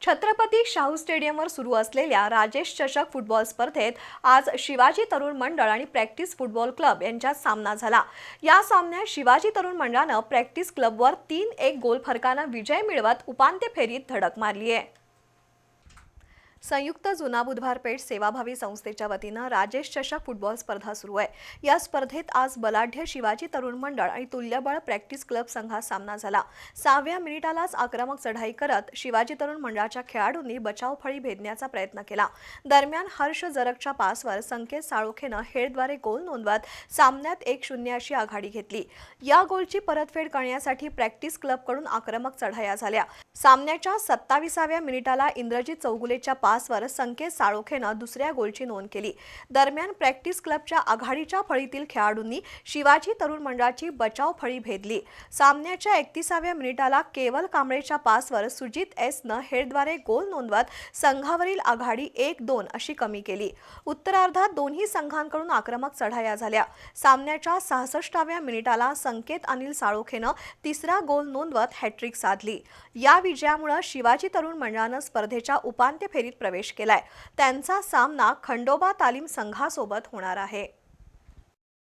छत्रपती शाहू स्टेडियमवर सुरू असलेल्या राजेश चषक फुटबॉल स्पर्धेत आज शिवाजी तरुण मंडळ आणि प्रॅक्टिस फुटबॉल क्लब यांच्यात सामना झाला। या सामन्यात शिवाजी तरुण मंडळानं प्रॅक्टिस क्लबवर 3-1 गोल फरकाने विजय मिळवत उपांत्य फेरीत धडक मारली आहे। संयुक्त जुना बुधवार पेठ सेवाभावी संस्थेच्या वतीनं राजेश चषक फुटबॉल स्पर्धा सुरू आहे। या स्पर्धेत आज बलाढ्य शिवाजी तरुण मंडळ आणि तुल्यबळ प्रॅक्टिस क्लब संघात सामना झाला। 6व्या मिनिटालाच आक्रमक चढाई करत शिवाजी तरुण मंडळाच्या खेळाडूंनी बचावफळी भेदण्याचा प्रयत्न केला। दरम्यान हर्ष जरगच्या पासवर संकेत साळोखेनं हेडद्वारे गोल नोंदवत सामन्यात 1-0 अशी आघाडी घेतली। या गोलची परतफेड करण्यासाठी प्रॅक्टिस क्लबकडून आक्रमक चढाया झाल्या। सामन्याच्या 27व्या मिनिटाला इंद्रजित चौगुलेच्या पासवर संकेत साळोखेनं दुसऱ्या गोलची नोंद केली। दरम्यान प्रॅक्टिस क्लबच्या आघाडीच्या फळीतील खेळाडूंनी शिवाजी तरुण मंडळाची बचाव फळी भेदली। सामन्याच्या 31व्या मिनिटाला केवल कांबळेच्या पासवर सुजित एसनं हेडद्वारे गोल नोंदवत संघावरील आघाडी 1-2 अशी कमी केली। उत्तरार्धात दोन्ही संघांकडून आक्रमक चढाया झाल्या। सामन्याच्या 66व्या मिनिटाला संकेत अनिल साळोखेनं तिसरा गोल नोंदवत हॅट्रिक साधली। या विजयामुळे शिवाजी तरुण मंडळानं स्पर्धेच्या उपांत्य फेरीत प्रवेश केलाय। त्यांचा सामना खंडोबा तालीम संघासोबत होणार आहे।